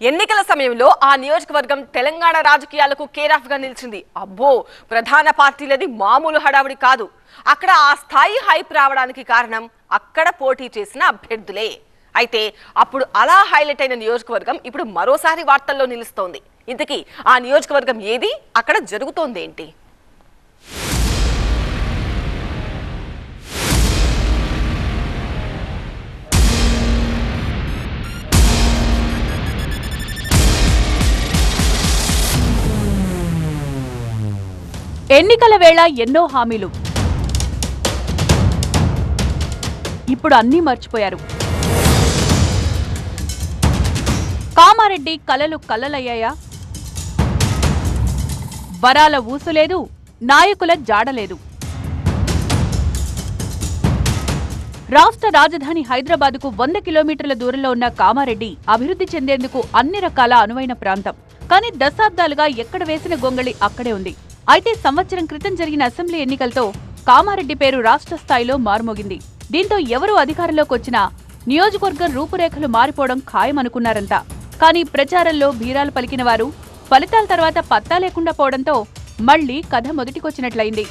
ఎన్నికల సమయంలో ఆ నియోజకవర్గం తెలంగాణ రాజకీయాలకు కేర్ ఆఫ్ గా నిలిచింది. అబ్బో, ప్రధాన పార్టీలది మామూలు హడావిడి కాదు. అక్కడ ఆ స్థాయి హైప్ రావడానికి కారణం అక్కడ పోటీ చేసిన అభ్యర్థులే. అయితే అప్పుడు అలా హైలైట్ అయిన నియోజకవర్గం ఇప్పుడు మరోసారి వార్తల్లో నిలుస్తోంది. ఇంతకీ ఆ నియోజకవర్గం ఏది, అక్కడ జరుగుతోంది ఏంటి? ఎన్నికల వేళ ఎన్నో హామీలు, ఇప్పుడు అన్నీ మర్చిపోయారు. కామారెడ్డి కలలు కల్లలయ్యాయా? వరాల ఊసులేదు, నాయకుల జాడలేదు. రాష్ట్ర రాజధాని హైదరాబాద్కు 100 కిలోమీటర్ల దూరంలో ఉన్న కామారెడ్డి అభివృద్ధి చెందేందుకు అన్ని రకాల అనువైన ప్రాంతం. కానీ దశాబ్దాలుగా ఎక్కడ వేసిన గొంగళి అక్కడే ఉంది. అయితే సంవత్సరం క్రితం జరిగిన అసెంబ్లీ ఎన్నికలతో కామారెడ్డి పేరు రాష్ట్ర స్థాయిలో మారుమోగింది. దీంతో ఎవరు అధికారంలోకి వచ్చినా నియోజకవర్గం రూపురేఖలు మారిపోవడం ఖాయమనుకున్నారంతా. కానీ ప్రచారంలో బీరాలు పలికిన వారు ఫలితాల తర్వాత పత్తా లేకుండా పోవడంతో మళ్లీ కథ మొదటికొచ్చినట్లయింది.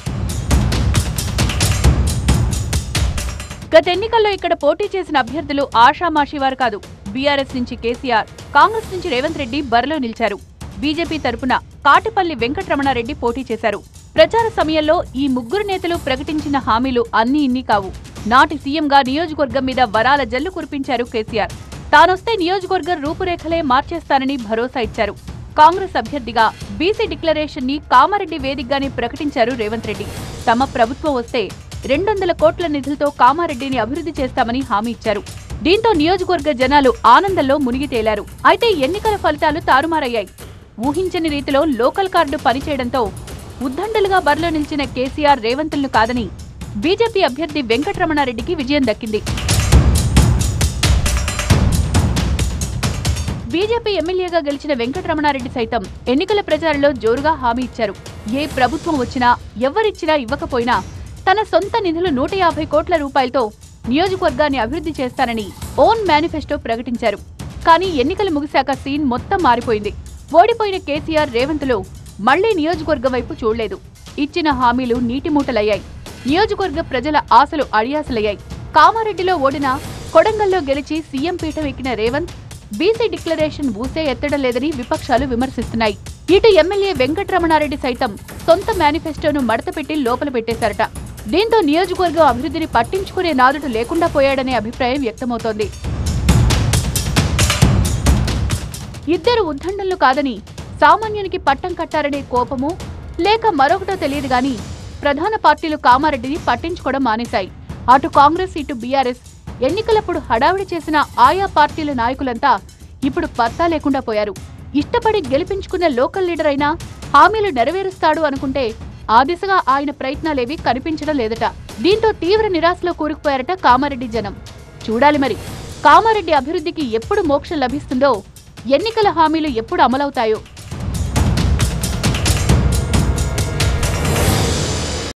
గత ఎన్నికల్లో ఇక్కడ పోటీ చేసిన అభ్యర్థులు ఆషామాషీవారు కాదు. బీఆర్ఎస్ నుంచి కేసీఆర్, కాంగ్రెస్ నుంచి రేవంత్ రెడ్డి బరిలో నిలిచారు. బీజేపీ తరపున కాటిపల్లి వెంకటరమణారెడ్డి పోటీ చేశారు. ప్రచార సమయంలో ఈ ముగ్గురు నేతలు ప్రకటించిన హామీలు అన్నీ ఇన్ని కావు. నాటి సీఎంగా నియోజకవర్గం మీద వరాల జల్లు కురిపించారు కేసీఆర్. తానొస్తే నియోజకవర్గం రూపురేఖలే మార్చేస్తానని భరోసా ఇచ్చారు. కాంగ్రెస్ అభ్యర్థిగా బీసీ డిక్లరేషన్ ని కామారెడ్డి వేదికగానే ప్రకటించారు రేవంత్ రెడ్డి. తమ ప్రభుత్వం వస్తే 200 కోట్ల నిధులతో కామారెడ్డిని అభివృద్ధి చేస్తామని హామీ ఇచ్చారు. దీంతో నియోజకవర్గ జనాలు ఆనందంలో మునిగి తేలారు. అయితే ఎన్నికల ఫలితాలు తారుమారయ్యాయి. ఊహించని రీతిలో లోకల్ కార్డు పనిచేయడంతో ఉద్దండలుగా బరిలో నిలిచిన కేసీఆర్ రేవంత్లను కాదని బీజేపీ అభ్యర్థి వెంకటరమణారెడ్డికి విజయం దక్కింది. బీజేపీ ఎమ్మెల్యేగా గెలిచిన వెంకటరమణారెడ్డి సైతం ఎన్నికల ప్రచారంలో జోరుగా హామీ ఇచ్చారు. ఏ ప్రభుత్వం వచ్చినా, ఎవరిచ్చినా ఇవ్వకపోయినా తన సొంత నిధులు 150 కోట్ల రూపాయలతో నియోజకవర్గాన్ని అభివృద్ధి చేస్తానని ఓన్ మేనిఫెస్టో ప్రకటించారు. కానీ ఎన్నికలు ముగిశాక సీన్ మొత్తం మారిపోయింది. ఓడిపోయిన కేసీఆర్, రేవంత్లు మళ్లీ నియోజకవర్గం వైపు చూడలేదు. ఇచ్చిన హామీలు నీటిమూటలయ్యాయి. నియోజకవర్గ ప్రజల ఆశలు అడియాసలయ్యాయి. కామారెడ్డిలో ఓడిన, కొడంగల్లో గెలిచి సీఎం పీఠం ఎక్కిన రేవంత్ బీసీ డిక్లరేషన్ ఊసే ఎత్తడం లేదని విపక్షాలు విమర్శిస్తున్నాయి. ఇటు ఎమ్మెల్యే వెంకటరమణారెడ్డి సైతం సొంత మేనిఫెస్టోను మడతపెట్టి లోపల పెట్టేశారట. దీంతో నియోజకవర్గం అభివృద్ధిని పట్టించుకునే నాదుడు లేకుండా పోయాడనే అభిప్రాయం వ్యక్తమవుతోంది. ఇద్దరు ఉద్దండలు కాదని సామాన్యునికి పట్టం కట్టారనే కోపమో లేక మరొకటో తెలియదు గాని ప్రధాన పార్టీలు కామారెడ్డిని పట్టించుకోవడం మానేశాయి. అటు కాంగ్రెస్, ఇటు బీఆర్ఎస్ ఎన్నికలప్పుడు హడావిడి చేసిన ఆయా పార్టీల నాయకులంతా ఇప్పుడు పత్తా లేకుండా పోయారు. ఇష్టపడి గెలిపించుకున్న లోకల్ లీడర్ అయినా హామీలు నెరవేరుస్తాడు అనుకుంటే ఆ దిశగా ఆయన ప్రయత్నాలేవీ కనిపించడం లేదట. దీంతో తీవ్ర నిరాశలో కూరుకుపోయారట కామారెడ్డి జనం. చూడాలి మరి కామారెడ్డి అభివృద్ధికి ఎప్పుడు మోక్షం లభిస్తుందో, ఎన్నికల హామీలు ఎప్పుడు అమలవుతాయో.